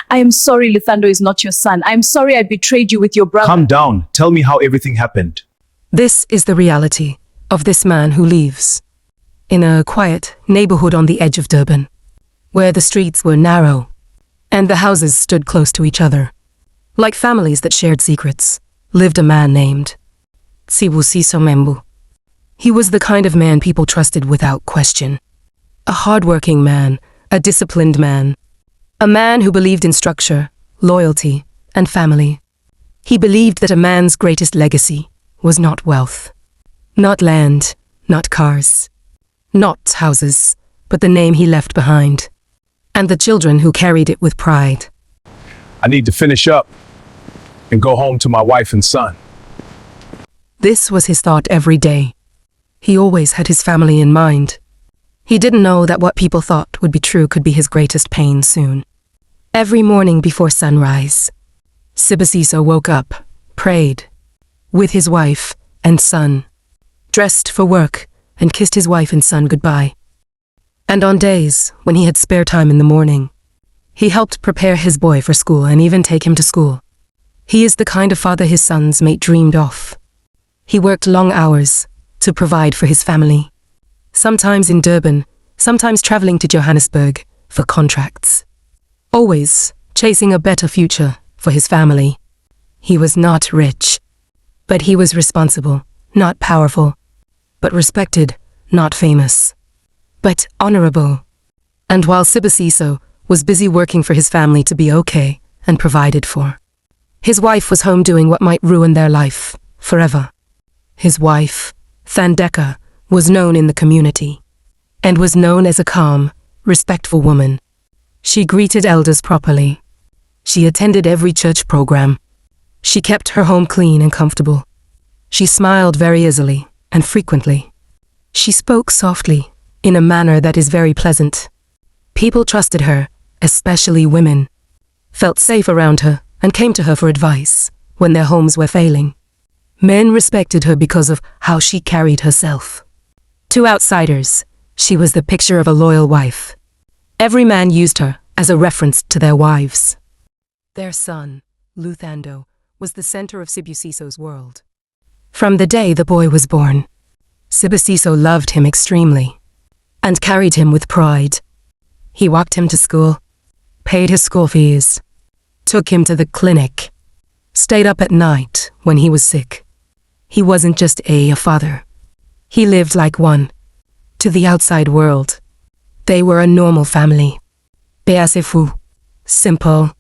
I am sorry Luthando is not your son. I am sorry I betrayed you with your brother. Calm down. Tell me how everything happened. This is the reality of this man who lives in a quiet neighborhood on the edge of Durban, where the streets were narrow and the houses stood close to each other. Like families that shared secrets, lived a man named Sibusiso Membu. He was the kind of man people trusted without question. A hardworking man, a disciplined man, a man who believed in structure, loyalty, and family. He believed that a man's greatest legacy was not wealth, not land, not cars, not houses, but the name he left behind, and the children who carried it with pride. I need to finish up and go home to my wife and son. This was his thought every day. He always had his family in mind. He didn't know that what people thought would be true could be his greatest pain soon. Every morning before sunrise, Sibusiso woke up, prayed, with his wife and son, dressed for work, and kissed his wife and son goodbye. And on days when he had spare time in the morning, he helped prepare his boy for school and even take him to school. He is the kind of father his sons may dreamed of. He worked long hours to provide for his family, sometimes in Durban, sometimes traveling to Johannesburg for contracts, always chasing a better future for his family. He was not rich, but he was responsible, not powerful, but respected, not famous, but honorable. And while Sibusiso was busy working for his family to be okay and provided for, his wife was home doing what might ruin their life forever. His wife, Thandeka, was known in the community and was known as a calm, respectful woman. She greeted elders properly. She attended every church program. She kept her home clean and comfortable. She smiled very easily and frequently. She spoke softly in a manner that is very pleasant. People trusted her, especially women, felt safe around her and came to her for advice when their homes were failing. Men respected her because of how she carried herself. To outsiders, she was the picture of a loyal wife. Every man used her as a reference to their wives. Their son, Luthando, was the center of Sibusiso's world. From the day the boy was born, Sibusiso loved him extremely and carried him with pride. He walked him to school, paid his school fees, took him to the clinic, stayed up at night when he was sick. He wasn't just a father. He lived like one. To the outside world, they were a normal family. Beasefu, simple,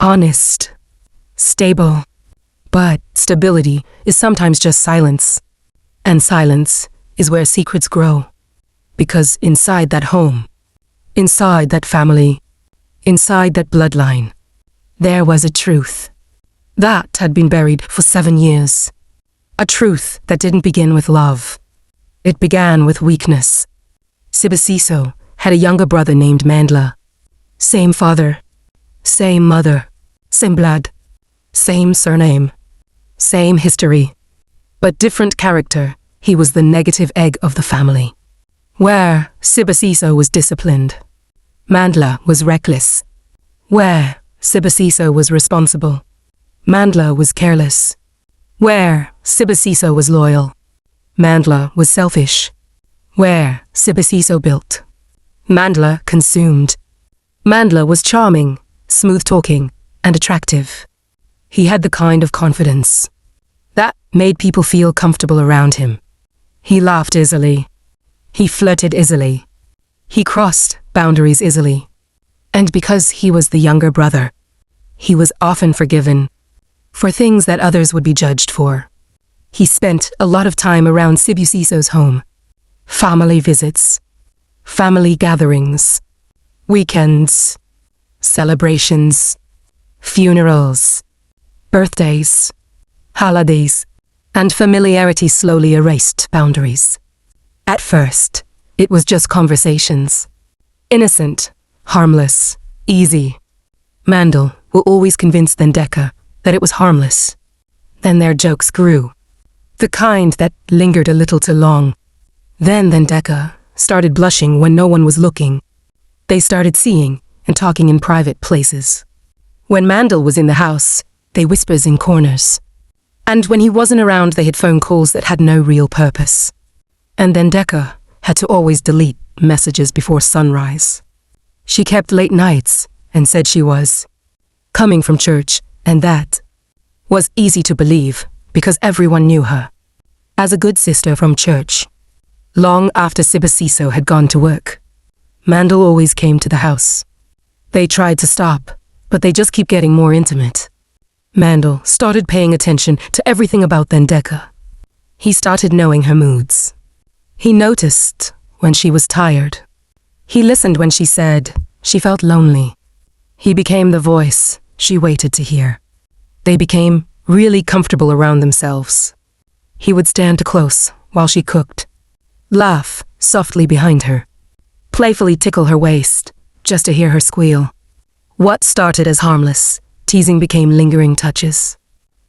honest, stable. But stability is sometimes just silence. And silence is where secrets grow. Because inside that home, inside that family, inside that bloodline, there was a truth that had been buried for 7 years. A truth that didn't begin with love. It began with weakness. Sibusiso had a younger brother named Mandla. Same father, same mother, same blood, same surname, same history. But different character. He was the negative egg of the family. Where Sibusiso was disciplined, Mandla was reckless. Where Sibusiso was responsible, Mandla was careless. Where Sibusiso was loyal, Mandla was selfish. Where Sibusiso built, Mandla consumed. Mandla was charming, smooth-talking, and attractive. He had the kind of confidence that made people feel comfortable around him. He laughed easily. He flirted easily. He crossed boundaries easily. And because he was the younger brother, he was often forgiven for things that others would be judged for. He spent a lot of time around Sibusiso's home. Family visits, family gatherings, weekends, celebrations, funerals, birthdays, holidays, and familiarity slowly erased boundaries. At first, it was just conversations. Innocent, harmless, easy. Mandel will always convince Thandeka that it was harmless. Then their jokes grew. The kind that lingered a little too long. Then Thandeka started blushing when no one was looking. They started seeing and talking in private places. When Mandel was in the house, they whispers in corners. And when he wasn't around, they had phone calls that had no real purpose. And then Decca had to always delete messages before sunrise. She kept late nights and said she was coming from church, and that was easy to believe because everyone knew her as a good sister from church. Long after Sibasiso had gone to work, Mandel always came to the house. They tried to stop, but they just keep getting more intimate. Mandel started paying attention to everything about Decca. He started knowing her moods. He noticed when she was tired. He listened when she said she felt lonely. He became the voice she waited to hear. They became really comfortable around themselves. He would stand close while she cooked, laugh softly behind her, playfully tickle her waist just to hear her squeal. What started as harmless teasing became lingering touches.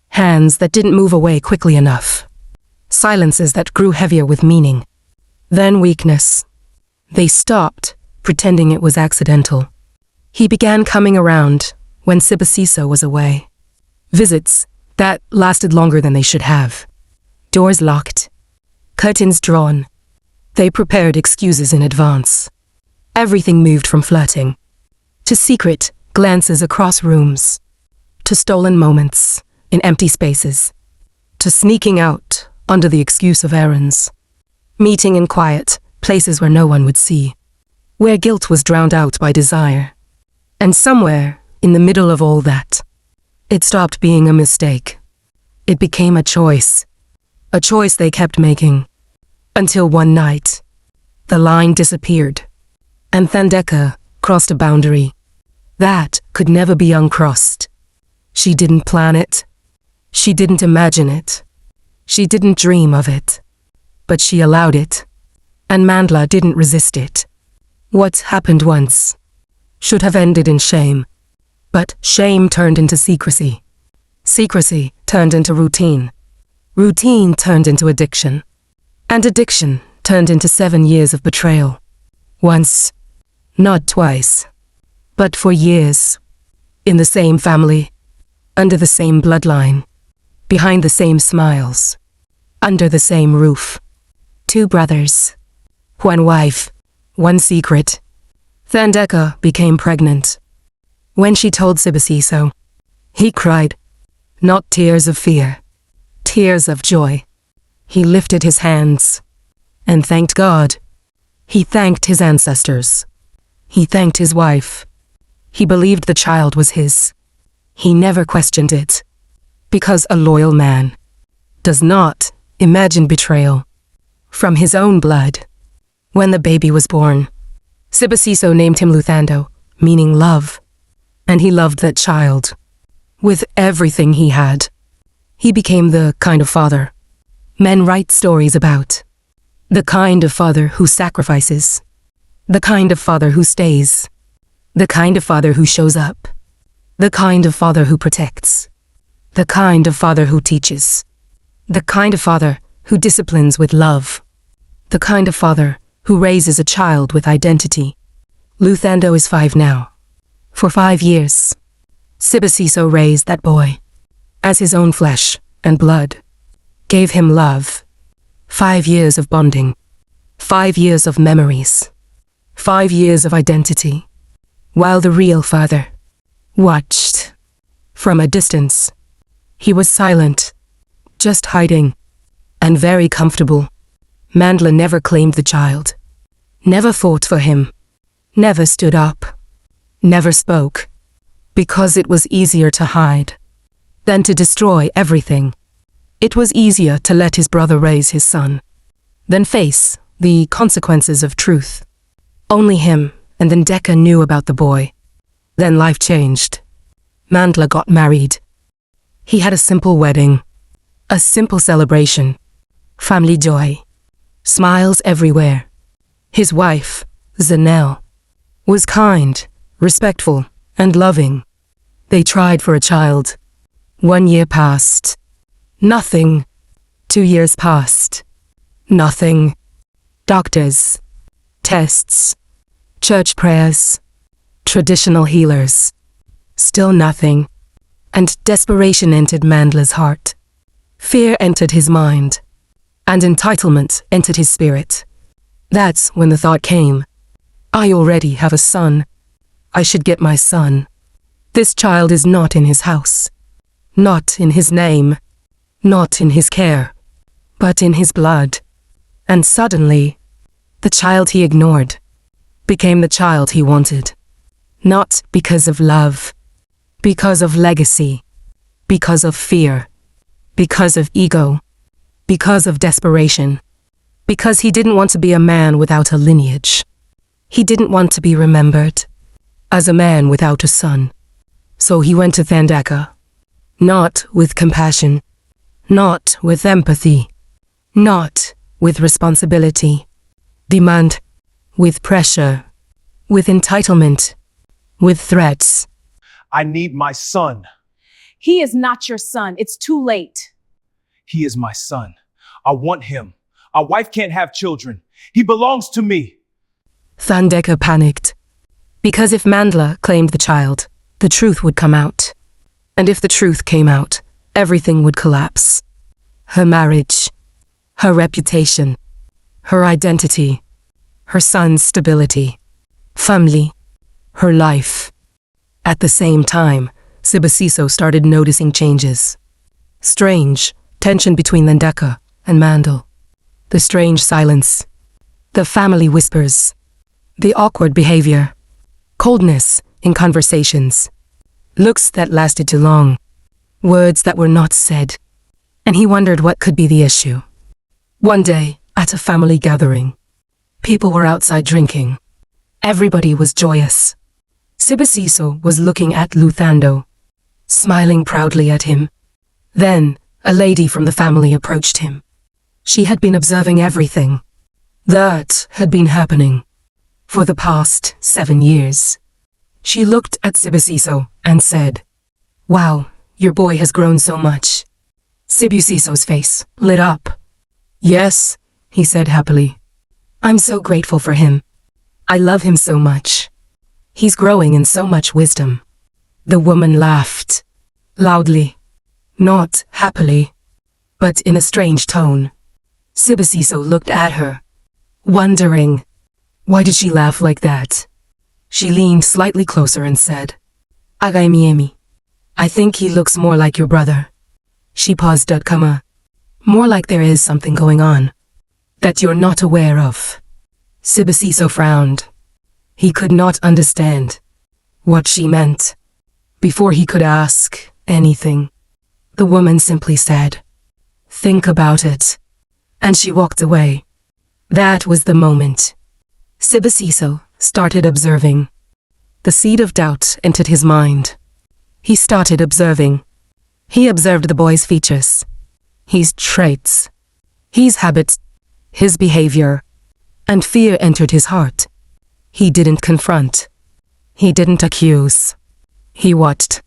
Hands that didn't move away quickly enough. Silences that grew heavier with meaning. Then weakness. They stopped, pretending it was accidental. He began coming around when Sibasiso was away. Visits that lasted longer than they should have. Doors locked. Curtains drawn. They prepared excuses in advance. Everything moved from flirting to secret glances across rooms, to stolen moments in empty spaces, to sneaking out under the excuse of errands, meeting in quiet places where no one would see, where guilt was drowned out by desire. And somewhere in the middle of all that, it stopped being a mistake. It became a choice they kept making, until one night, the line disappeared, and Decca crossed a boundary that could never be uncrossed. She didn't plan it. She didn't imagine it. She didn't dream of it. But she allowed it. And Mandla didn't resist it. What happened once should have ended in shame. But shame turned into secrecy. Secrecy turned into routine. Routine turned into addiction. And addiction turned into 7 years of betrayal. Once, not twice, but for years. In the same family, under the same bloodline, behind the same smiles, under the same roof. 2 brothers, 1 wife, 1 secret. Decca became pregnant. When she told Sibasiso, he cried, not tears of fear, tears of joy. He lifted his hands and thanked God. He thanked his ancestors. He thanked his wife. He believed the child was his. He never questioned it. Because a loyal man does not imagine betrayal from his own blood. When the baby was born, Sibasiso named him Luthando, meaning love. And he loved that child with everything he had. He became the kind of father men write stories about. The kind of father who sacrifices. The kind of father who stays. The kind of father who shows up. The kind of father who protects. The kind of father who teaches. The kind of father who disciplines with love. The kind of father who raises a child with identity. Luthando is 5 now. For 5 years, Sibasiso raised that boy as his own flesh and blood, gave him love. 5 years of bonding, 5 years of memories, 5 years of identity, while the real father watched from a distance. He was silent, just hiding, and very comfortable. Mandla never claimed the child, never fought for him, never stood up, never spoke, because it was easier to hide than to destroy everything. It was easier to let his brother raise his son than face the consequences of truth. Only him and Decca knew about the boy. Then life changed. Mandla got married. He had a simple wedding, a simple celebration, family joy, smiles everywhere. His wife, Zanel, was kind, respectful, and loving. They tried for a child. 1 year passed. Nothing. 2 years passed. Nothing. Doctors, tests, church prayers, traditional healers, Still nothing. And desperation entered Mandla's heart. Fear entered his mind. And entitlement entered his spirit. That's when the thought came. I already have a son. I should get my son. This child is not in his house. Not in his name. Not in his care. But in his blood. And suddenly, the child he ignored became the child he wanted. Not because of love. Because of legacy. Because of fear. Because of ego. Because of desperation. Because he didn't want to be a man without a lineage. He didn't want to be remembered as a man without a son. So he went to Thandaka. Not with compassion. Not with empathy. Not with responsibility. Demand. With pressure. With entitlement. With threats. I need my son. He is not your son. It's too late. He is my son. I want him. Our wife can't have children. He belongs to me. Thandeka panicked. Because if Mandla claimed the child, the truth would come out. And if the truth came out, everything would collapse. Her marriage, her reputation, her identity, her son's stability, family, her life. At the same time, Sibasiso started noticing changes. Strange tension between Thandeka and Mandel. The strange silence. The family whispers. The awkward behavior. Coldness in conversations. Looks that lasted too long. Words that were not said. And he wondered what could be the issue. One day, at a family gathering, people were outside drinking. Everybody was joyous. Sibasiso was looking at Luthando, smiling proudly at him. Then, a lady from the family approached him. She had been observing everything that had been happening for the past 7 years. She looked at Sibasiso and said, "Wow, your boy has grown so much." Sibasiso's face lit up. "Yes," he said happily. "I'm so grateful for him. I love him so much. He's growing in so much wisdom." The woman laughed. Loudly. Not happily. But in a strange tone. Sibasiso looked at her, wondering, why did she laugh like that? She leaned slightly closer and said, "Agaimiemi, I think he looks more like your brother." She paused. More like there is something going on that you're not aware of. Sibasiso frowned. He could not understand what she meant. Before he could ask anything, the woman simply said, "Think about it." And she walked away. That was the moment Sibasiso started observing. The seed of doubt entered his mind. He started observing. He observed the boy's features, his traits, his habits, his behavior, and fear entered his heart. He didn't confront. He didn't accuse. He watched.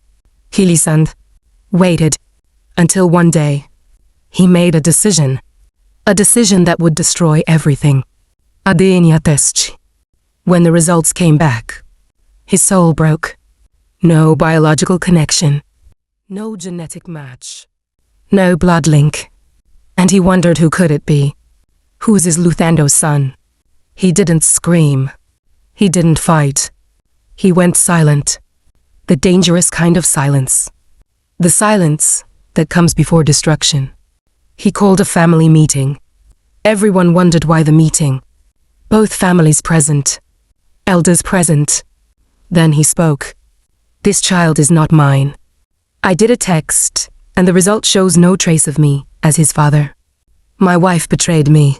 He listened. Waited. Until one day, he made a decision. A decision that would destroy everything. ADN test. When the results came back, his soul broke. No biological connection. No genetic match. No blood link. And he wondered who could it be? Who's his Luthando's son? He didn't scream. He didn't fight. He went silent. The dangerous kind of silence. The silence that comes before destruction. He called a family meeting. Everyone wondered why the meeting. Both families present. Elders present. Then he spoke. "This child is not mine. I did a text, and the result shows no trace of me as his father. My wife betrayed me,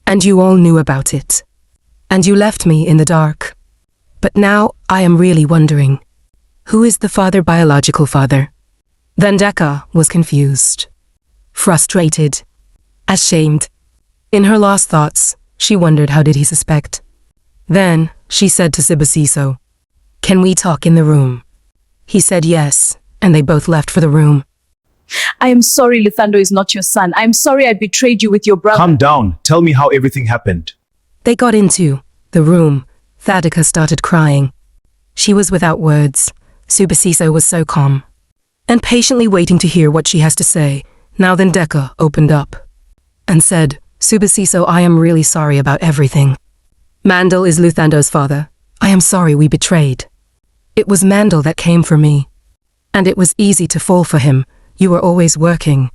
and you all knew about it. And you left me in the dark. But now I am really wondering, who is the biological father?" Thandeka was confused, frustrated, ashamed. In her last thoughts, she wondered how did he suspect. Then she said to Sibasiso, "Can we talk in the room?" He said yes, and they both left for the room. I am sorry Luthando is not your son. I am sorry I betrayed you with your brother. Calm down. Tell me how everything happened. They got into the room. Thandeka started crying. She was without words. Subasiso was so calm and patiently waiting to hear what she has to say. Now then Deka opened up and said, Subasiso, I am really sorry about everything. Mandel is Luthando's father. I am sorry we betrayed. It was Mandel that came for me. And it was easy to fall for him. You were always working.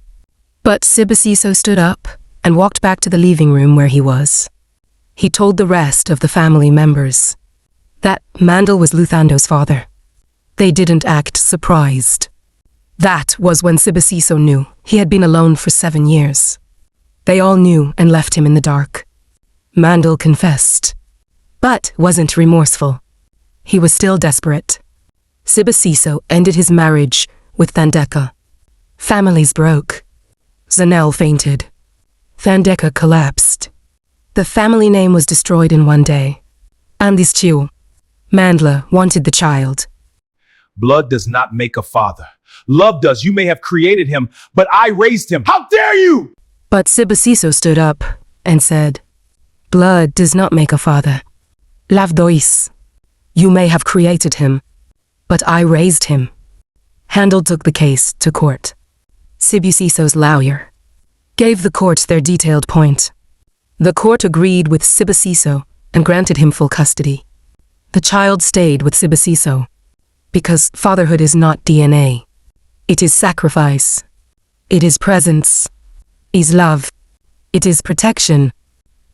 But Subasiso stood up and walked back to the living room where he was. He told the rest of the family members that Mandel was Luthando's father. They didn't act surprised. That was when Subasiso knew he had been alone for 7 years. They all knew and left him in the dark. Mandel confessed, but wasn't remorseful. He was still desperate. Subasiso ended his marriage with Thandeka. Families broke. Zanel fainted. Thandeka collapsed. The family name was destroyed in one day. Andischiu. Mandla wanted the child. Blood does not make a father. Love does. You may have created him, but I raised him. How dare you? But Subasiso stood up and said, Blood does not make a father. Lavdois. You may have created him, but I raised him. Handel took the case to court. Subasiso's lawyer gave the court their detailed point. The court agreed with Subasiso and granted him full custody. The child stayed with Subasiso because fatherhood is not DNA. It is sacrifice. It is presence. It is love. It is protection.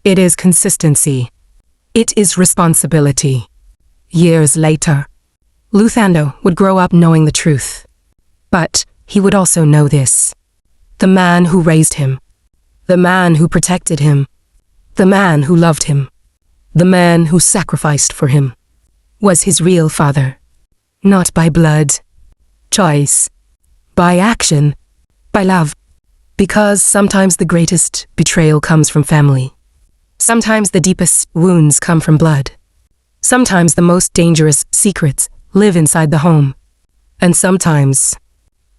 It is consistency. It is responsibility. Years later, Luthando would grow up knowing the truth. But he would also know this. The man who raised him, the man who protected him, the man who loved him, the man who sacrificed for him, was his real father. Not by blood, choice, by action, by love. Because sometimes the greatest betrayal comes from family. Sometimes the deepest wounds come from blood. Sometimes the most dangerous secrets live inside the home. And sometimes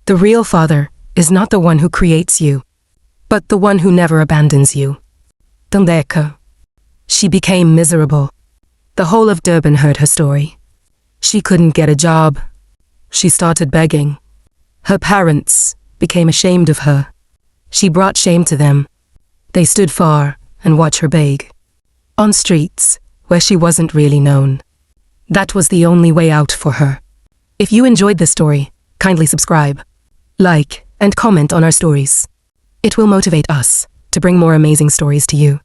the real father is not the one who creates you, but the one who never abandons you. Thandeka. She became miserable. The whole of Durban heard her story. She couldn't get a job. She started begging. Her parents became ashamed of her. She brought shame to them. They stood far and watched her beg. On streets where she wasn't really known. That was the only way out for her. If you enjoyed this story, kindly subscribe, like, and comment on our stories. It will motivate us to bring more amazing stories to you.